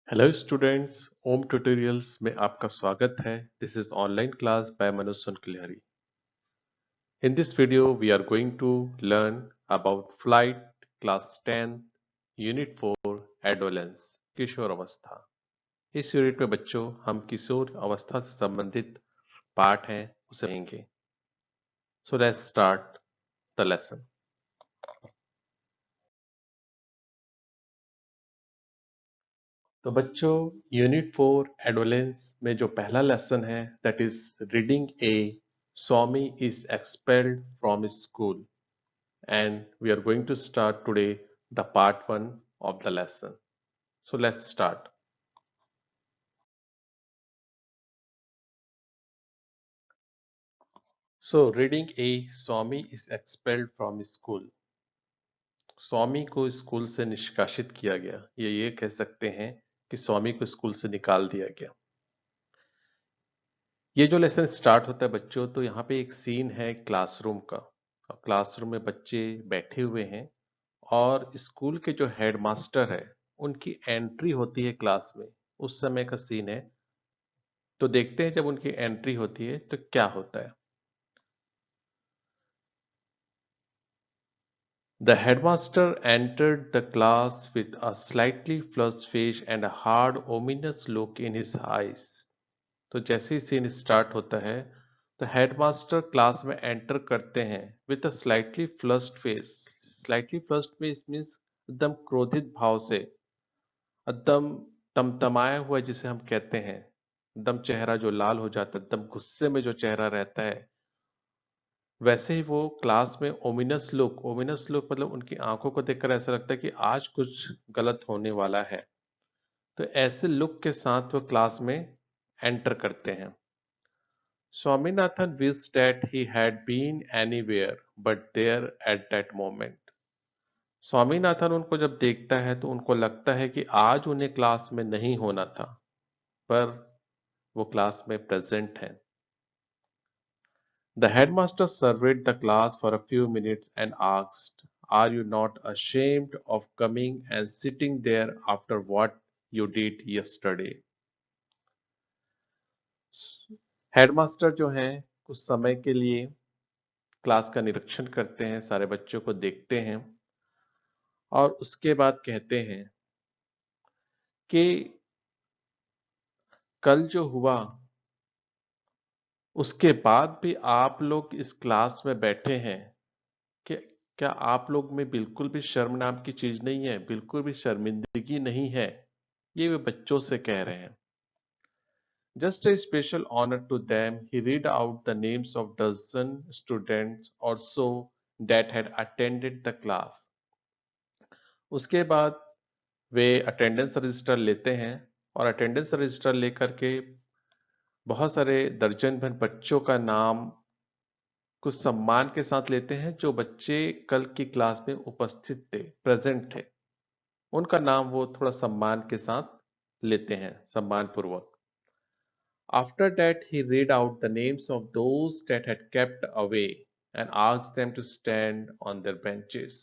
Hello students, ओम tutorials में आपका स्वागत है। This is online class by Manoj Sunkalihari. In this video we are going to learn about flight class 10 unit 4 adolescence किशोर अवस्था। इस यूनिट में बच्चों हम किशोर अवस्था से संबंधित पाठ हैं उसे पढ़ेंगे। So let's start the lesson. तो बच्चों, यूनिट 4 एडोलेंस में जो पहला लेसन है that is reading A Swami is expelled from school, and we are going to start today the part 1 of the lesson. So let's start. So reading a Swami is expelled from school. स्वामी को school से निष्कासित किया गया, ये कह सकते हैं कि स्वामी को स्कूल से निकाल दिया गया। ये जो लेसन स्टार्ट होता है बच्चों, तो यहाँ पे एक सीन है क्लासरूम का। क्लासरूम में बच्चे बैठे हुए हैं और स्कूल के जो हेडमास्टर है उनकी एंट्री होती है क्लास में। उस समय का सीन है। तो देखते हैं जब उनकी एंट्री होती है तो क्या होता है। The headmaster entered the class with a slightly flushed face and a hard, ominous look in his eyes. तो जैसे ही सीन स्टार्ट होता है तो हेडमास्टर क्लास में एंटर करते हैं with a slightly flushed face. Slightly flushed face means एकदम क्रोधित भाव से, एकदम तमतमाया हुआ जिसे हम कहते हैं, एकदम चेहरा जो लाल हो जाता है, एकदम गुस्से में जो चेहरा रहता है, वैसे ही वो क्लास में ओमिनस लुक मतलब उनकी आंखों को देखकर ऐसा लगता है कि आज कुछ गलत होने वाला है। तो ऐसे लुक के साथ वो क्लास में एंटर करते हैं। Swaminathan wished that he had been anywhere but there at that moment. Swaminathan उनको जब देखता है तो उनको लगता है कि आज उन्हें क्लास में नहीं होना था, पर वो क्लास में प्रेजेंट हैं। The headmaster surveyed the class for a few minutes and asked, "Are you not ashamed of coming and sitting there after what you did yesterday?" Headmaster जो हैं कुछ समय के लिए क्लास का निरीक्षण करते हैं, सारे बच्चों को देखते हैं और उसके बाद कहते हैं कि कल जो हुआ उसके बाद भी आप लोग इस क्लास में बैठे हैं। क्या क्या आप लोग में बिल्कुल भी शर्म नाम की चीज नहीं है, बिल्कुल भी शर्मिंदगी नहीं है? ये वे बच्चों से कह रहे हैं। Just a special honor to them, he read out the names of dozen students or so that had attended the class. उसके बाद वे अटेंडेंस रजिस्टर लेते हैं और अटेंडेंस रजिस्टर लेकर के बहुत सारे दर्जन भर बच्चों का नाम कुछ सम्मान के साथ लेते हैं जो बच्चे कल की क्लास में उपस्थित थे, प्रेजेंट थे। उनका नाम वो थोड़ा सम्मान के साथ लेते हैं, सम्मान पूर्वक। After that, he read out the names of those that had kept away and asked them to stand on their benches.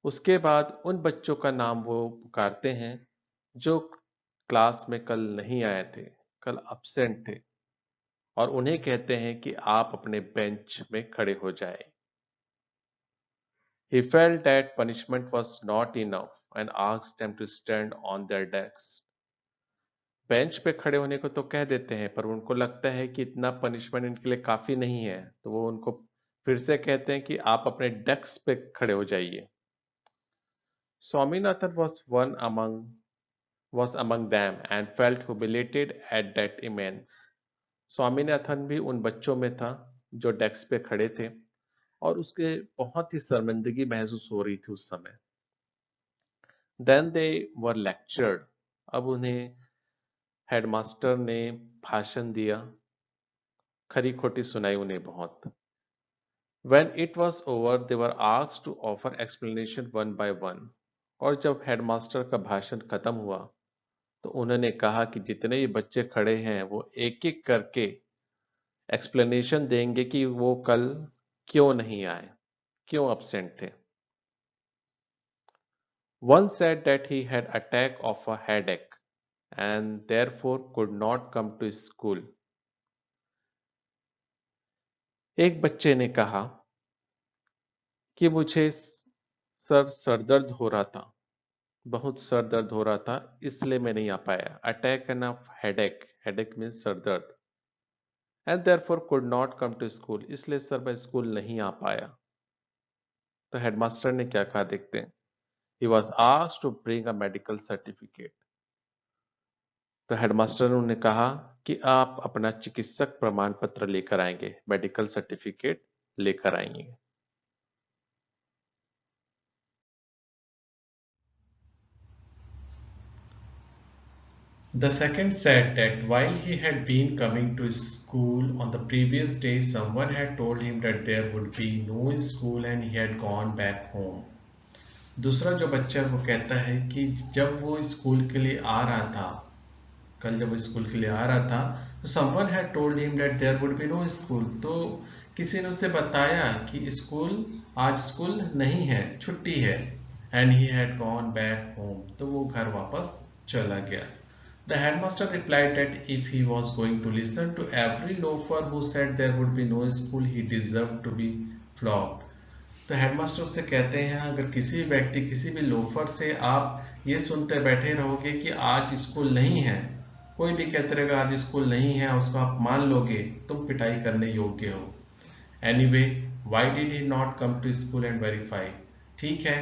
उसके बाद उन बच्चों का नाम वो पुकारते हैं जो क्लास में कल नहीं आए थे, कल absent थे, और उन्हें कहते हैं कि आप अपने बेंच में खड़े हो जाएं। He felt that punishment was not enough and asked them to stand on their desks. Bench पे खड़े होने को तो कह देते हैं पर उनको लगता है कि इतना पनिशमेंट इनके लिए काफी नहीं है, तो वो उनको फिर से कहते हैं कि आप अपने डेस्क पे खड़े हो जाइए। Swaminathan was among them and felt humiliated at that immense. Swaminathan भी उन बच्चों में था जो डेस्क पे खड़े थे और उसके बहुत ही शर्मिंदगी महसूस हो रही थी उस समय। Then they were lectured. अब उन्हें हेडमास्टर ने भाषण दिया, खरी खोटी सुनाई उन्हें बहुत। When it was over, they were asked to offer explanation one by one. और जब हेडमास्टर का भाषण खत्म हुआ तो उन्होंने कहा कि जितने भी बच्चे खड़े हैं वो एक एक करके एक्सप्लेनेशन देंगे कि वो कल क्यों नहीं आए, क्यों absent थे। One said that he had attack of a headache. and therefore could not come to school. एक बच्चे ने कहा कि मुझे सर दर्द हो रहा था, बहुत सर दर्द हो रहा था, इसलिए मैं नहीं आ पाया। Attack an of headache, headache means सर दर्द, and therefore could not come to school, इसलिए सर मैं स्कूल नहीं आ पाया। तो हेडमास्टर ने क्या कहा देखते हैं। He was asked to bring a medical certificate. तो हेडमास्टर ने उन्हें कहा कि आप अपना चिकित्सक प्रमाण पत्र लेकर आएंगे, मेडिकल सर्टिफिकेट लेकर आएंगे। The second said that while he had been coming to school on the previous day, someone had told him that there would be no school and he had gone back home. दूसरा जो बच्चा वो कहता है कि जब वो school के लिए आ रहा था, कल जब वो स्कूल के लिए आ रहा था, तो someone had told him that there would be no school, तो किसी ने उसे बताया कि स्कूल, आज स्कूल नहीं है, छुट्टी है, and he had gone back home, तो वो घर वापस चला गया। The headmaster replied that if he was going to listen to every loafer who said there would be no school, he deserved to be flogged. तो headmaster उससे कहते हैं अगर किसी व्यक्ति, किसी भी लोफर से आप ये सुनते बैठे रहोगे कि आज स्कूल नहीं है, कोई भी कहते रहेगा आज स्कूल नहीं है, उसको आप मान लोगे, तुम पिटाई करने योग्य हो। Anyway, why did he not come to school and verify? ठीक है,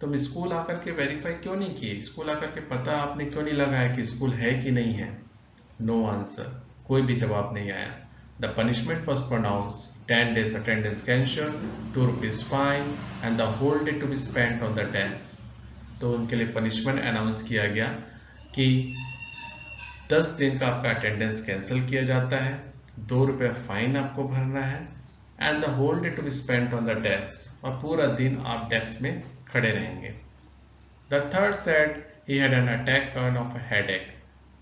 तुम स्कूल आकर के वेरीफाई क्यों नहीं किए? स्कूल आकर के पता आपने क्यों नहीं लगाया कि स्कूल है कि नहीं है? नो आंसर, कोई भी जवाब नहीं आया। The punishment was pronounce 10 days attendance cancel, 2 rupees fine and the whole day to be spent on the desk. तो उनके लिए पनिशमेंट अनाउंस किया गया कि 10 दिन का आपका अटेंडेंस कैंसिल किया जाता है, 2 रुपये फाइन आपको भरना है, and the whole day to be spent on the desk, और पूरा दिन आप डेस्क में खड़े रहेंगे। The third said he had an attack of a headache.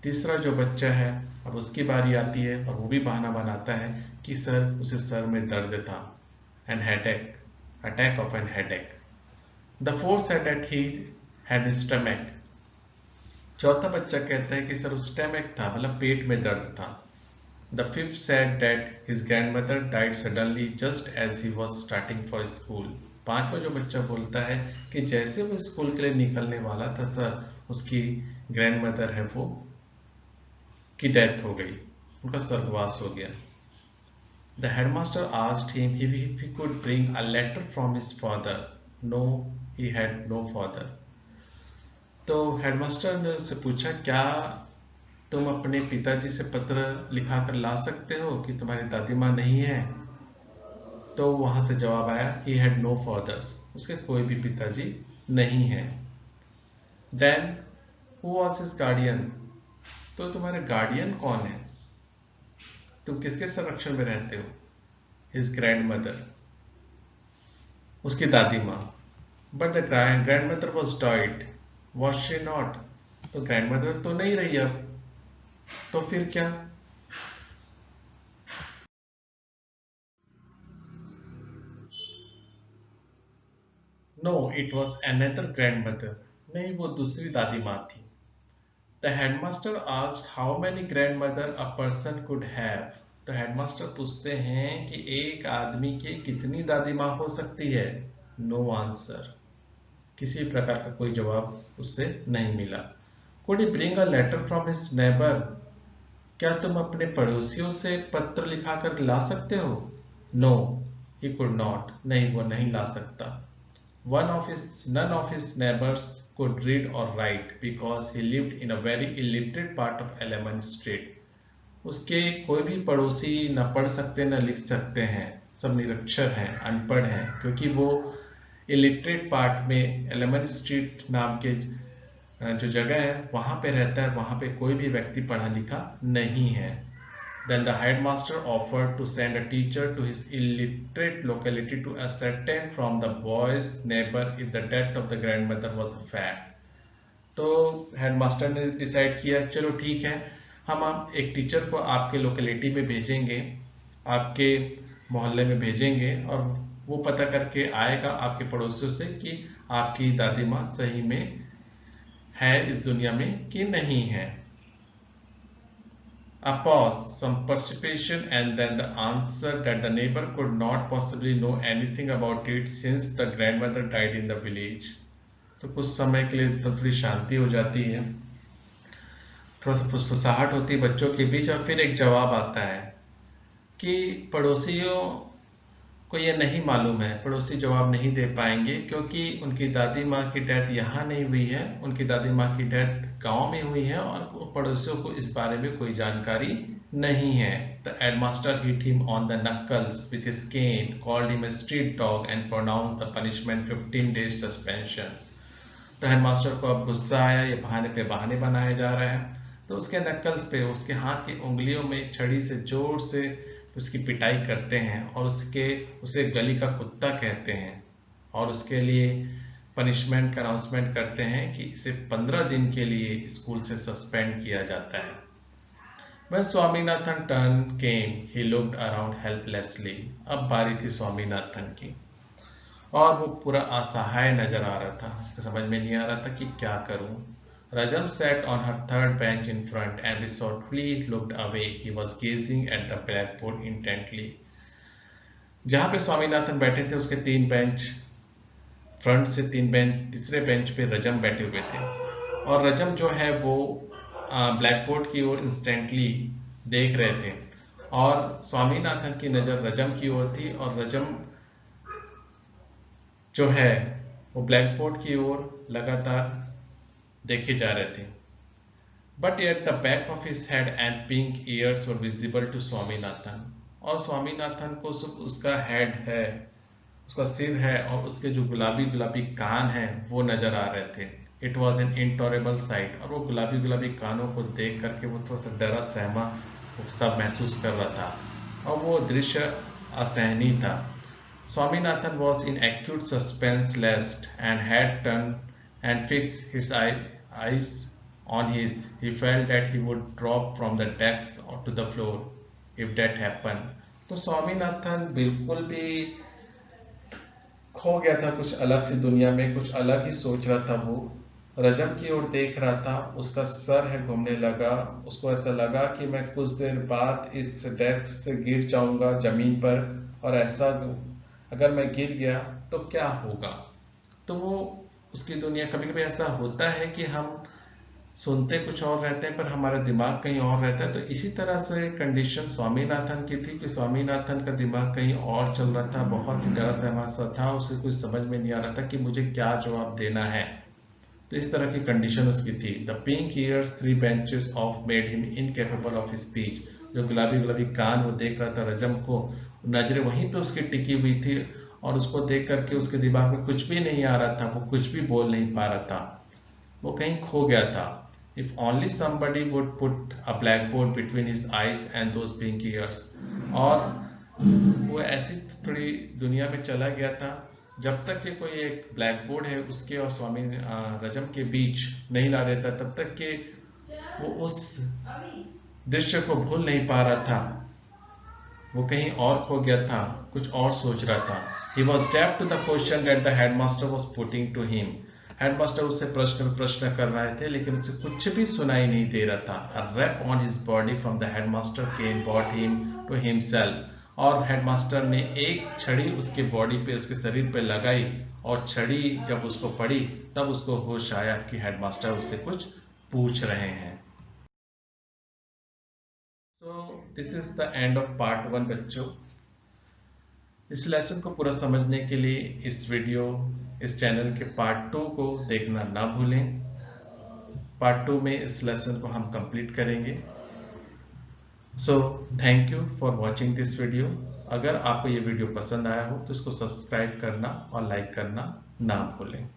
तीसरा जो बच्चा है, अब उसकी बारी आती है और वो भी बहाना बनाता है कि सर, उसे सर में दर्द था, an headache, attack of an headache. The fourth said that he had stomach. चौथा बच्चा कहता है कि सर उस स्टमक था, मतलब पेट में दर्द था। The fifth said that his grandmother died suddenly just as he was starting for school. पांचवा जो बच्चा बोलता है कि जैसे वो स्कूल के लिए निकलने वाला था सर, उसकी ग्रैंडमदर है वो की डेथ हो गई, उनका स्वर्गवास हो गया। The headmaster asked him if he could bring a letter from his father. No, he had no father. तो हेडमास्टर ने उससे पूछा क्या तुम अपने पिताजी से पत्र लिखा कर ला सकते हो कि तुम्हारी दादी माँ नहीं है? तो वहां से जवाब आया he had no fathers, उसके कोई भी पिताजी नहीं है। Then who was his guardian? तो तुम्हारे गार्डियन कौन है? तुम किसके संरक्षण में रहते हो? His grandmother, उसकी दादी माँ। But the grandmother was died, was she not? तो ग्रैंडमदर तो नहीं रही अब, तो फिर क्या? No, it was another grandmother. नहीं, वो दूसरी दादी माँ थी। The headmaster asked how many grandmother a person could have. तो हेडमास्टर पूछते हैं कि एक आदमी के कितनी दादी माँ हो सकती है? No answer, किसी प्रकार का कोई जवाब उससे नहीं मिला। Could he bring a letter from his neighbor? क्या तुम अपने पड़ोसियों से पत्र लिखा कर ला सकते हो? No, he could not. नहीं, वो नहीं ला सकता। None of his neighbors could read or write because he lived in a very illiterate part of Elm Street. उसके कोई भी पड़ोसी न पढ़ सकते न लिख सकते हैं, सब निरक्षर हैं, अनपढ़ हैं, क्योंकि वो इलिटरेट पार्ट में एलेमन स्ट्रीट नाम के जो जगह है वहां पे रहता है, वहां पे कोई भी व्यक्ति पढ़ा लिखा नहीं है। Then the headmaster offered to send a teacher to his illiterate locality to ascertain from the boy's neighbor if the death of the grandmother was a fact. तो हेडमास्टर ने डिसाइड किया, चलो ठीक है, हम एक टीचर को आपके लोकेलिटी में भेजेंगे, आपके मोहल्ले में भेजेंगे, और वो पता करके आएगा आपके पड़ोसियों से कि आपकी दादी माँ सही में है इस दुनिया में कि नहीं है। A pause, some perspiration, and then the answer that the neighbor could not possibly know anything about it since the grandmother died in the village. तो कुछ समय के लिए तो थोड़ी शांति हो जाती है, थोड़ा सा फुसफुसाहट होती है बच्चों के बीच, और फिर एक जवाब आता है कि पड़ोसियों को ये नहीं मालूम है, पड़ोसी जवाब नहीं दे पाएंगे क्योंकि उनकी दादी माँ की डेथ यहाँ नहीं हुई है, उनकी दादी माँ की डेथ गांव में हुई है और पड़ोसियों को इस बारे में कोई जानकारी नहीं है. The headmaster hit him on the knuckles with his cane, called him a street dog and pronounced the punishment 15 days suspension. तो हेडमास्टर को अब गुस्सा आया, ये बहाने पे बहाने बनाया जा रहा है, तो उसके नक्कल्स पे, उसके हाथ की उंगलियों में छड़ी से जोर से उसकी पिटाई करते हैं और उसे गली का कुत्ता कहते हैं और उसके लिए पनिशमेंट का अनाउंसमेंट करते हैं कि इसे 15 दिन के लिए स्कूल से सस्पेंड किया जाता है. When Swaminathan turn came, he looked around helplessly. अब बारी थी स्वामीनाथन की और वो पूरा असहाय नजर आ रहा था, उसको समझ में नहीं आ रहा था कि क्या करूं. Rajam sat on her third bench in front and resolutely looked away. He was gazing at the blackboard intently. जहां पे स्वामीनाथन बैठे थे उसके 3 बेंच फ्रंट से, 3 बेंच तीसरे बेंच पे रजम बैठे हुए थे और रजम जो है वो ब्लैकबोर्ड की ओर इंस्टेंटली देख रहे थे और स्वामीनाथन की नजर रजम की ओर थी और रजम जो है वो ब्लैकबोर्ड की ओर लगातार देखे जा रहे थे. But at the back of his head and pink ears were visible to Swaminathan. और स्वामीनाथन को सिर्फ उसका हेड है, उसका सिर है और उसके जो गुलाबी गुलाबी कान हैं वो नजर आ रहे थे. It was an intolerable sight. और वो गुलाबी गुलाबी कानों को देख करके वो थोड़ा सा डरा सहमा सब महसूस कर रहा था और वो दृश्य असहनीय था. Swaminathan was in acute suspense lest and had turned and fixed his eyes on his. He felt that he would drop from the desk to the floor if that happened. तो स्वामीनाथन बिल्कुल भी खो गया था कुछ अलग सी दुनिया में, कुछ अलग ही सोच रहा था. वो रजम की ओर देख रहा था, उसका सर है घूमने लगा, उसको ऐसा लगा कि मैं कुछ देर बाद इस डेस्क से गिर जाऊंगा जमीन पर और ऐसा अगर मैं गिर गया तो क्या होगा. तो वो उसकी दुनिया, कभी कभी ऐसा होता है कि हम सुनते कुछ और रहते हैं पर हमारा दिमाग कहीं और रहता है. तो इसी तरह से कंडीशन स्वामीनाथन की थी कि स्वामीनाथन का दिमाग कहीं और चल रहा था, बहुत ही डरा सहमा सा था, उसे कुछ समझ में नहीं आ रहा था कि मुझे क्या जवाब देना है. तो इस तरह की कंडीशन उसकी थी. The pink years 3 benches of made him incapable of speech. जो गुलाबी गुलाबी कान वो देख रहा था रजम को, नजरें वहीं पे उसकी टिकी हुई थी और उसको देख करके उसके दिमाग में कुछ भी नहीं आ रहा था, वो कुछ भी बोल नहीं पा रहा था, वो कहीं खो गया था. If only somebody would put a blackboard between his eyes and those pink ears. और वो ऐसी थोड़ी दुनिया में चला गया था जब तक कि कोई एक ब्लैक बोर्ड है उसके और स्वामी रजम के बीच नहीं ला देता, तब तक कि वो उस दृश्य को भूल नहीं पा रहा था, वो कहीं और खो गया था, कुछ और सोच रहा था. He was deaf to the question that the headmaster was putting to him. Headmaster उससे प्रश्न कर रहे थे लेकिन उसे कुछ भी सुनाई नहीं दे रहा था. A rap on his body from the headmaster cane brought him to himself. और हेडमास्टर ने एक छड़ी उसके बॉडी पे, उसके शरीर पे लगाई और छड़ी जब उसको पड़ी तब उसको होश आया कि हेडमास्टर उससे कुछ पूछ रहे हैं. So this is the end of part 1 बच्चों. इस लेसन को पूरा समझने के लिए इस चैनल के पार्ट 2 को देखना ना भूलें. पार्ट 2 में इस लेसन को हम कंप्लीट करेंगे. So thank you for watching this video. अगर आपको ये वीडियो पसंद आया हो तो इसको सब्सक्राइब करना और लाइक करना ना भूलें.